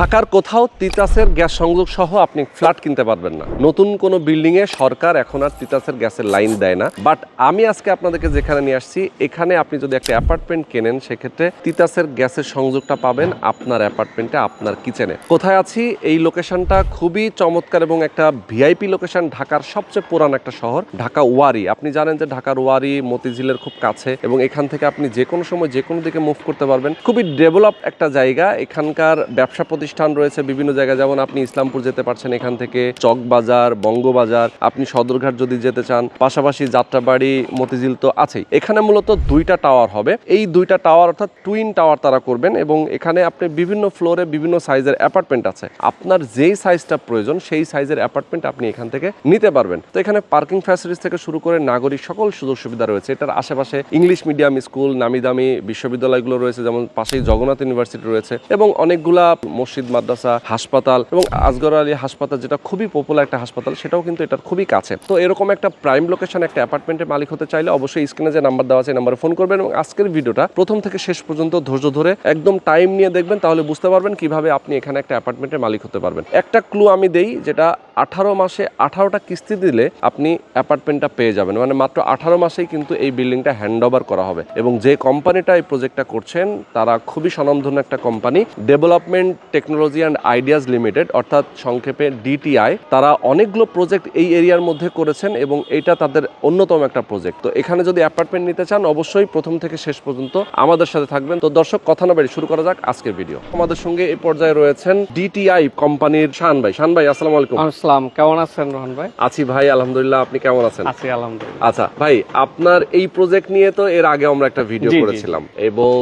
ঢাকার কোথাও তিতাসের গ্যাস সংযোগ সহ আপনি ফ্ল্যাট কিনতে পারবেন না। নতুন কোনো বিল্ডিং এ সরকার এখন আর তিতাসের গ্যাসের লাইন দেয় না। বাট আমি আজকে আপনাদেরকে যেখানে নিয়ে আসছি, এখানে আপনি যদি একটা অ্যাপার্টমেন্ট কেনেন, সেক্ষেত্রে তিতাসের গ্যাসের সংযোগটা পাবেন আপনার অ্যাপার্টমেন্টে, আপনার কিচেনে। কোথায় আছি? এই লোকেশনটা খুবই চমৎকার এবং একটা ভিআইপি লোকেশন। ঢাকার সবচেয়ে পুরান একটা শহর ঢাকা ওয়ারি। আপনি জানেন যে ঢাকার ওয়ারি মতিঝিলের খুব কাছে এবং এখান থেকে আপনি যে কোনো সময় যে কোনো দিকে মুভ করতে পারবেন। খুবই ডেভেলপ একটা জায়গা। এখানকার ব্যবসা প্রতিষ্ঠান রয়েছে বিভিন্ন জায়গায়, যেমন আপনি ইসলামপুর যেতে পারছেন এখান থেকে, চকবাজার, বঙ্গবাজার, আপনি সদরঘাট যদি যেতে চান, পাশাপাশি যাত্রাবাড়ি, মতিঝিল তো আছেই। এখানে মূলত দুইটা টাওয়ার হবে। এই দুইটা টাওয়ার অর্থাৎ টুইন টাওয়ার তারা করবেন এবং এখানে আপনি বিভিন্ন ফ্লোরে বিভিন্ন সাইজের অ্যাপার্টমেন্ট আছে। আপনার যেই সাইজটা প্রয়োজন সেই সাইজের অ্যাপার্টমেন্ট আপনি এখান থেকে নিতে পারবেন। তো এখানে পার্কিং ফ্যাসিলিটিস থেকে শুরু করে নাগরিক সকল সুযোগ সুবিধা রয়েছে। এটার আশেপাশে ইংলিশ মিডিয়াম স্কুল, নামি দামি বিশ্ববিদ্যালয়গুলো রয়েছে, যেমন পাশেই জগন্নাথ ইউনিভার্সিটি রয়েছে এবং অনেকগুলা মসজিদ, মাদ্রাসা, হাসপাতাল এবং আসগর আলী হাসপাতাল, যেটা খুবই পপুলার একটা হাসপাতাল, সেটাও কিন্তু এটার খুবই কাছে। তো এরকম একটা প্রাইম লোকেশন একটা অ্যাপার্টমেন্টের মালিক হতে চাইলে অবশ্যই স্ক্রিনে যে নাম্বার দেওয়া আছে নাম্বারে ফোন করবেন এবং আজকের ভিডিওটা প্রথম থেকে শেষ পর্যন্ত ধৈর্য ধরে একদম টাইম নিয়ে দেখবেন, তাহলে বুঝতে পারবেন কিভাবে আপনি এখানে একটা অ্যাপার্টমেন্টের মালিক হতে পারবেন। একটা ক্লু আমি দেই, যেটা 18 মাসে 18টা কিস্তি দিলে আপনি অ্যাপার্টমেন্টটা পেয়ে যাবেন। মানে মাত্র 18 মাসেই কিন্তু এই বিল্ডিংটা হ্যান্ড ওভার করা হবে এবং যে কোম্পানিটা এই প্রজেক্টটা করছেন তারা খুবই স্বনামধন্য একটা company, development technology and ideas limited, অর্থাৎ সংক্ষেপে ডিটিআই। তারা অনেকগুলো প্রজেক্ট এই এরিয়ার মধ্যে করেছেন এবং এটা তাদের অন্যতম একটা প্রজেক্ট। তো এখানে যদি অ্যাপার্টমেন্ট নিতে চান অবশ্যই প্রথম থেকে শেষ পর্যন্ত আমাদের সাথে থাকবেন। তো দর্শক, কথা না বাড়িয়ে শুরু করা যাক আজকের ভিডিও। আমাদের সঙ্গে এই পর্যায়ে রয়েছেন ডিটিআই কোম্পানির শান ভাই। শান ভাই, আসসালামু আলাইকুম। আসসালাম, কেমন আছেন রোহন ভাই? আছি ভাই, আলহামদুলিল্লাহ। আপনি কেমন আছেন? আছি আলহামদুলিল্লাহ। আচ্ছা ভাই, আপনার এই প্রজেক্ট নিয়ে তো এর আগে আমরা একটা ভিডিও করেছিলাম এবং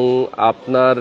আপনার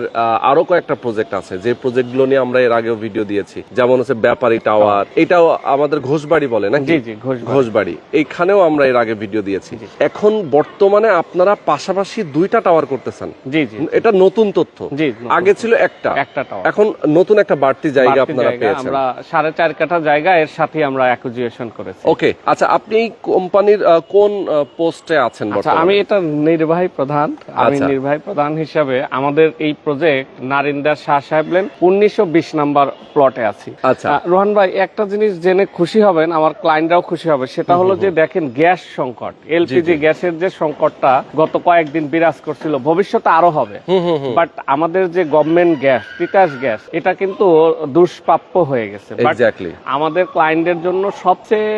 আরো কয়েকটা প্রজেক্ট আছে যে প্রজেক্টগুলো নিয়ে আমরা এর আগেও ভিডিও দিয়েছি, যেমন হচ্ছে ব্যাপারী টাওয়ার, এটাও আমাদের ঘোষবাড়ি বলে না? জি জি, ঘোষবাড়ি, এইখানেও আমরা এর আগে ভিডিও দিয়েছি। এখন বর্তমানে আপনারা পাশাপাশি দুইটা টাওয়ার করতেছেন। জি জি, এটা নতুন তথ্য। জি, আগে ছিল একটা টাওয়ার, এখন নতুন একটা বাড়তি জায়গা আপনারা পেয়েছেন। আমরা 4.5 কাঠা জায়গা এর সাথে আমরা অ্যাকুইজিশন করেছি। ওকে, আচ্ছা, আপনি এই কোম্পানির কোন পোস্টে আছেন বর্তমানে? আমি এটা নির্বাহী প্রধান। আমি নির্বাহী প্রধান হিসাবে আমাদের এই প্রজেক্ট নারিন্দা শাহ সাহেব লেন 1920 নাম্বার প্লটে আছি। আচ্ছা রোহন ভাই, একটা জিনিস জেনে খুশি হবেন, আমার ক্লায়েন্টরাও খুশি হবে, সেটা হলো যে দেখেন গ্যাস সংকট, এলপিজি গ্যাসের যে সংকটটা গত কয়েকদিন বিরাজ করছিল, ভবিষ্যতে আরো হবে। বাট আমাদের যে গভর্নমেন্ট গ্যাস, তিতাস গ্যাস, এটা কিন্তু দুষ্প্রাপ্য হয়ে গেছে। আমাদের ক্লায়েন্টের জন্য সবচেয়ে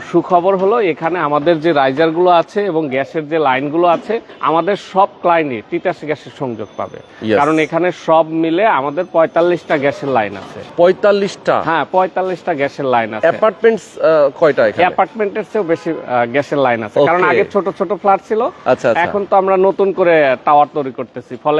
সুখবর হলো এখানে আমাদের যে রাইজার গুলো আছে এবং গ্যাসের যে লাইন গুলো আছে, আমাদের সব ক্লায়েন্টই তিতাস গ্যাসের সংযোগ পাবে। কারণ এখানে সব মিলে আমাদের 45টা গ্যাসের লাইন আছে। 45টা? হ্যাঁ, 45টা গ্যাসের লাইন আছে। অ্যাপার্টমেন্টস কয়টা এখানে? অ্যাপার্টমেন্টের চেয়েও বেশি গ্যাসের লাইন আছে, কারণ আগে ছোট ছোট ফ্ল্যাট ছিল। আচ্ছা, এখন তো আমরা নতুন করে টাওয়ার তৈরি করতেছি। ফলে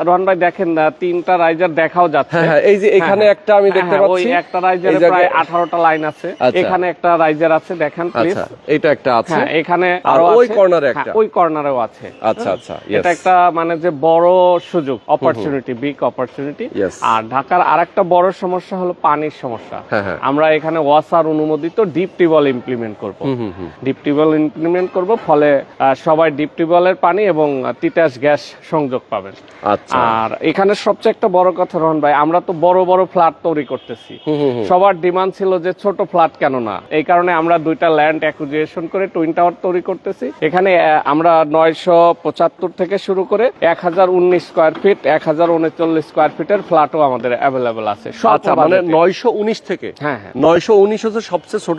রোহন ভাই দেখেন 3টা রাইজার দেখাও যাচ্ছে। হ্যাঁ, এই যে এখানে একটা আমি দেখতে পাচ্ছি, ওই একটা রাইজারে প্রায় 18টা লাইন আছে। এখানে একটা রাইজার আছে, দেখেন প্লিজ। এটা একটা আছে, হ্যাঁ, এখানে আরো ওই কর্নারে একটা, ওই কর্নারেও আছে। আচ্ছা আচ্ছা, এটা একটা মানে যে বড় সুযোগ, অপরচুনিটি, বিগ অপরচুনিটি। আর ঢাকার আরেকটা বড় সমস্যা হলো পানির সমস্যা। আমরা এখানে ওয়াসার অনুমোদিত ডিপ টিউবওয়েল ইমপ্লিমেন্ট করব। ডিপ টিউবওয়েল ইমপ্লিমেন্ট করব, ফলে সবাই ডিপ টিউবওয়েলের পানি এবং তিতাস গ্যাস সংযোগ পাবেন। আর এখানে সবচেয়ে একটা বড় কথা রোহন ভাই, আমরা তো বড় বড় ফ্ল্যাট তৈরি করতেছি। সবার ডিমান্ড ছিল যে ছোট ফ্ল্যাট কেন না, এই কারণে আমরা দুইটা ল্যান্ড অ্যাকুইজিশন করে টুইন টাওয়ার তৈরি করতেছি। এখানে আমরা 975 থেকে শুরু করে 1019 স্কয়ার ফিট, 1039 স্কয়ার ফিটের ফ্ল্যাটও আমাদের অ্যাভেলেবল আছে। আচ্ছা, মানে 919 থেকে? হ্যাঁ, 919 হচ্ছে সবচেয়ে ছোট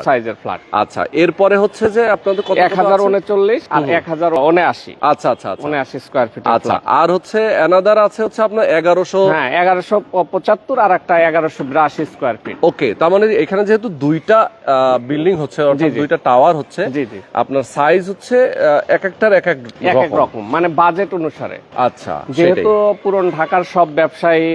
সাইজের ফ্ল্যাট। আচ্ছা, এরপরে হচ্ছে যে আপনাদের কত? 1039 আর 1079। আচ্ছা আচ্ছা, 79 স্কয়ার ফিট। আচ্ছা, আর হচ্ছে অ্যানাদার আছে হচ্ছে আপনার 1100। হ্যাঁ, 1175 আর একটা 1182 স্কয়ার ফিট। ওকে, তার মানে এখানে যেহেতু দুইটা বিল্ডিং হচ্ছে, অর্থাৎ দুইটা টাওয়ার হচ্ছে, আপনার সাইজ হচ্ছে এক একটার এক এক রকম, মানে বাজেট অনুসারে। আচ্ছা, যেহেতু পুরন ঢাকার সব ব্যবসায়ী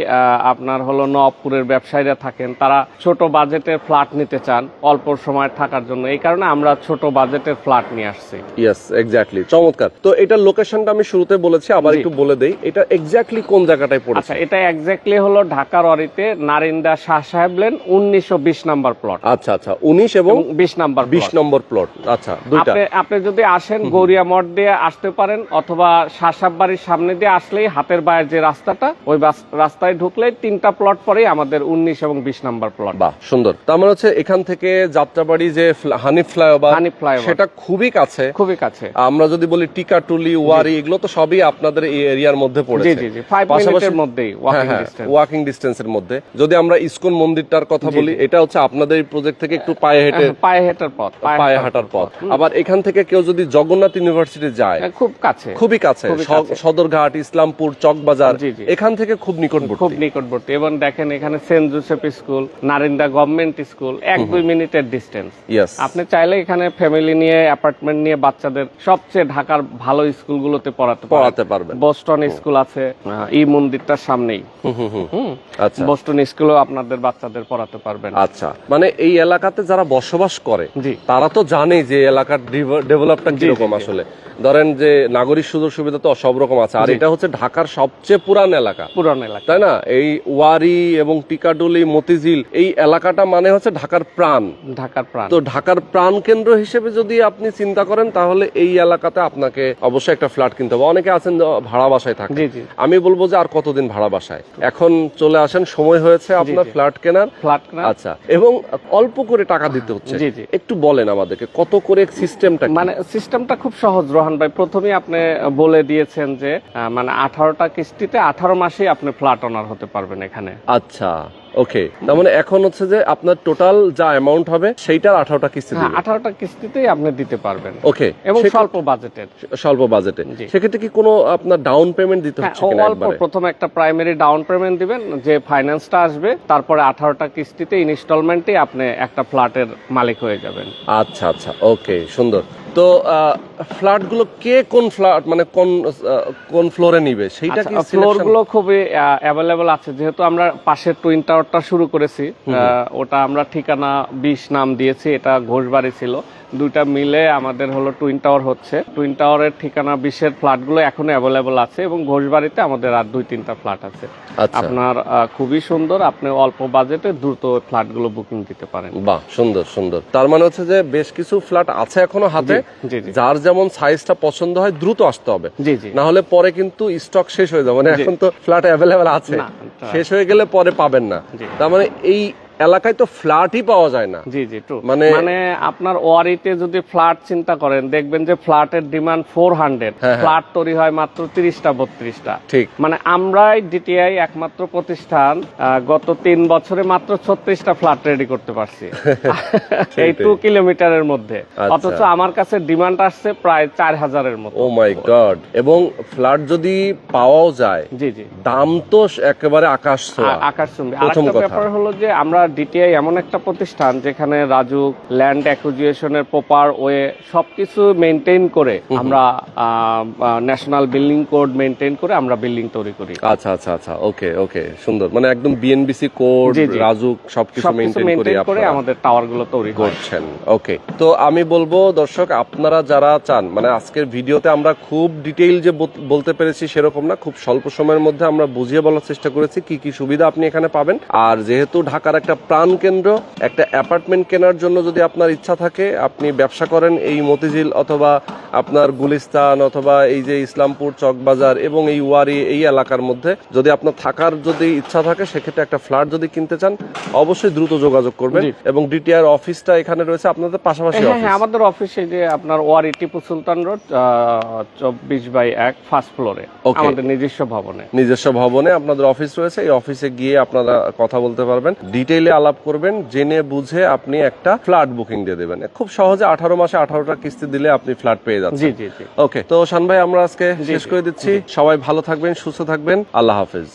আপনার হলো নবপুরের ব্যবসায়ীরা থাকেন, তারা ছোট বাজেটের ফ্ল্যাট নিতে চান অল্প সময় থাকার জন্য, এই কারণে আমরা ছোট বাজেটের ফ্ল্যাট নিয়ে আসছি। ইয়েস, এক্স্যাক্টলি, চমৎকার। তো এটার লোকেশনটা আমি শুরুতে বলেছি, আবার একটু বলে দেই, এটা এক্স্যাক্টলি কোন জায়গাটায় পড়েছে? আচ্ছা, এটা এক্স্যাক্টলি হলো ঢাকার ওয়ারিতে নারিন্দা শাহ সাহেব লেন 1920 নাম্বার নাম্বার প্লট। আচ্ছা আচ্ছা, 19 এবং 20 নাম্বার 20 নম্বর প্লট। আচ্ছা, দুইটা। আপনি যদি আসেন গৌরিয়া মোড় দিয়ে আসতে পারেন, অথবা শাসাব বাড়ির সামনে দিয়ে আসলেই হাতের বাইরের যে রাস্তাটা, ওই রাস্তায় ঢুকলেই 3টা প্লট পরেই আমাদের 19 এবং 20 নাম্বার প্লট। বাহ, সুন্দর। তার মানে হচ্ছে এখান থেকে যাত্রাবাড়ি যে হানিফ ফ্লাইওভার, সেটা খুবই কাছে, খুবই কাছে। আমরা যদি বলি টিকাটুলি, ওয়ারি, এগুলো তো সবই আপনাদের এই এরিয়ার মধ্যে পড়েছে। জি জি, 5 মিনিটের মধ্যেই ওয়াকিং ডিসটেন্সের মধ্যে। যদি আমরা ইসকন মন্দিরটার কথা বলি, এটা হচ্ছে আপনাদের এই প্রজেক্ট থেকে একটু পায়ে হাঁটার পথ। আবার এখান থেকে কেউ যদি জগন্নাথ ইউনিভার্সিটি যায়, খুব কাছে, খুবই কাছে। সদরঘাট, ইসলামপুর, চকবাজার, এখান থেকে খুব নিকটবর্তী। এবং দেখেন এখানে saint Joseph school, Narinda government school 1-2 মিনিটের ডিস্টেন্স। আপনি চাইলে এখানে ফ্যামিলি নিয়ে, অ্যাপার্টমেন্ট নিয়ে বাচ্চাদের সবচেয়ে ঢাকার ভালো স্কুলগুলোতে পড়াতে পারবেন। বোস্টন স্কুল আছে এই মন্দিরটার সামনেই। আচ্ছা, বোস্টন স্কুলও আপনাদের বাচ্চাদের পড়াতে পারবেন। আচ্ছা, মানে এই এলাকাতে যারা বসবাস করে তারা তো জানে যে এলাকার ডেভেলপটা কিরকম। আসলে ধরেন যে নাগরিক সুযোগ সুবিধা তো সব রকম আছে, আর এটা হচ্ছে ঢাকার সবচেয়ে পুরান এলাকা, তাই না? এই ওয়ারি এবং টিকাটুলি, মতিঝিল, এই এলাকাটা মানে হচ্ছে ঢাকার প্রাণ। তো ঢাকার প্রাণ কেন্দ্র হিসেবে যদি আপনি চিন্তা করেন, তাহলে এই এলাকাতে আপনাকে অবশ্যই একটা ফ্ল্যাট কিনতে হবে। অনেকে আছেন ভাড়া বাসায় থাকে, আমি বলবো যে আর কতদিন ভাড়া বাসায়, এখন চলে আসেন, সময় হয়েছে আপনার ফ্ল্যাট কেনার। আচ্ছা, এবং অল্প করে টাকা দিতে হচ্ছে। একটু বলেন আমাদেরকে কত করে সিস্টেমটা। মানে সিস্টেমটা খুব সহজ রোহান ভাই, প্রথমেই আপনি বলে দিয়েছেন যে মানে 18টা কিস্তিতে 18 মাসেই আপনি ফ্ল্যাট ওনার হতে পারবেন এখানে। আচ্ছা, ওকে। তার মানে এখন হচ্ছে যে আপনার টোটাল যা অ্যামাউন্ট হবে সেইটার 18টা কিস্তি দিবেন। 18টা কিস্তিতেই আপনি দিতে পারবেন। ওকে, এবং স্বল্প বাজেটে। সেক্ষেত্রে কি কোনো আপনার ডাউন পেমেন্ট দিতে হচ্ছে কিনা? অল্প, প্রথমে একটা প্রাইমারি ডাউন পেমেন্ট দিবেন, যে ফাইন্যান্সটা আসবে, তারপরে 18টা কিস্তিতে ইনস্টলমেন্টে আপনি একটা ফ্ল্যাটের মালিক হয়ে যাবেন। আচ্ছা আচ্ছা, ওকে, সুন্দর। তো ফ্ল্যাট গুলো কে কোন ফ্ল্যাট, মানে কোন ফ্লোরে নিবে সেইটা কি? ফ্লোর গুলো খুবই অ্যাভেলেবল আছে, যেহেতু আমরা পাশের টুইন টাওয়ারটা শুরু করেছি, ওটা আমরা ঠিকানা 20 নাম দিয়েছি, এটা ঘোষবাড়ি ছিল। দুইটা মিলে আমাদের হলো টুইন টাওয়ার হচ্ছে। টুইন টাওয়ারের ঠিকানা 20-এর ফ্ল্যাটগুলো এখনো অ্যাভেলেবল আছে, এবং ঘোষবাড়িতে আমাদের আর 2-3টা ফ্ল্যাট আছে। আপনার খুবই সুন্দর, আপনি অল্প বাজেটে দ্রুত ফ্ল্যাটগুলো বুকিং দিতে পারেন। বাহ, সুন্দর সুন্দর। তার মানে হচ্ছে যে বেশ কিছু ফ্ল্যাট আছে এখনো হাতে, যার যেমন সাইজটা পছন্দ হয় দ্রুত আসতে হবে, না হলে পরে কিন্তু স্টক শেষ হয়ে যাবে। মানে এখন তো ফ্ল্যাট অ্যাভেলেবল আছে, শেষ হয়ে গেলে পরে পাবেন না। তার মানে এই এলাকায় তো ফ্ল্যাটই পাওয়া যায় না। মানে আপনার ওয়ারিতে যদি ফ্ল্যাট চিন্তা করেন, দেখবেন যে ফ্ল্যাটের ডিমান্ড 400, ফ্ল্যাট তৈরি হয় মাত্র 30টা-32টা। ঠিক, মানে আমরাই ডিটিআই একমাত্র প্রতিষ্ঠান গত 3 বছরে মাত্র 36টা ফ্ল্যাট রেডি করতে পারছি এই 2 কিলোমিটারের মধ্যে। অথচ আমার কাছে ডিমান্ড আসছে প্রায় 4000-এর মতো। ও মাই গড! এবং ফ্ল্যাট যদি পাওয়াও যায়, দাম তো একেবারে আকাশচুম্বী। আরেকটা ব্যাপার হলো যে আমরা ডিটিআই এমন একটা প্রতিষ্ঠান যেখানে রাজুক, ল্যান্ড অ্যাকুইজিশনের প্রপার ওয়ে সবকিছু মেইনটেইন করে, আমরা ন্যাশনাল বিল্ডিং কোড মেইনটেইন করে আমরা বিল্ডিং তৈরি করি। আচ্ছা আচ্ছা আচ্ছা, ওকে ওকে, সুন্দর। মানে একদম বিএনবিসি কোড, রাজুক সবকিছু মেইনটেইন করে আমাদের টাওয়ারগুলো তৈরি করছেন। ওকে, তো আমি বলবো দর্শক, আপনারা যারা চান, মানে আজকের ভিডিওতে আমরা খুব ডিটেইল যে বলতে পেরেছি সেরকম না, খুব স্বল্প সময়ের মধ্যে আমরা বুঝিয়ে বলার চেষ্টা করেছি কি কি সুবিধা আপনি এখানে পাবেন। আর যেহেতু ঢাকার একটা প্রাণ কেন্দ্র, একটা অ্যাপার্টমেন্ট কেনার জন্য যদি আপনার ইচ্ছা থাকে, আপনি ব্যবসা করেন এই মতিঝিল অথবা আপনার গুলিস্তান অথবা এই যে ইসলামপুর, চকবাজার এবং এই ওয়ারি, এই এলাকার মধ্যে যদি আপনার থাকার যদি ইচ্ছা থাকে, সেক্ষেত্রে একটা ফ্ল্যাট যদি কিনতে চান, অবশ্যই দ্রুত যোগাযোগ করবেন। এবং ডিটিআর অফিসটা এখানে রয়েছে আপনাদের পাশাপাশি। হ্যাঁ, আমাদের অফিসে যে আপনার ওয়ারি টিপু সুলতান রোড 24/1 ফার্স্ট ফ্লোরে আমাদের নিজস্ব ভবনে আপনাদের অফিস রয়েছে। এই অফিসে গিয়ে আপনারা কথা বলতে পারবেন, ডিটেইলে আলাপ করবেন, জেনে বুঝে আপনি একটা ফ্ল্যাট বুকিং দিয়ে দেবেন। খুব সহজে 18 মাসে 18টা কিস্তি দিলে আপনি ফ্ল্যাট পেয়ে যাচ্ছেন। ওকে, তো শান ভাই, আমরা আজকে শেষ করে দিচ্ছি। সবাই ভালো থাকবেন, সুস্থ থাকবেন। আল্লাহ হাফেজ।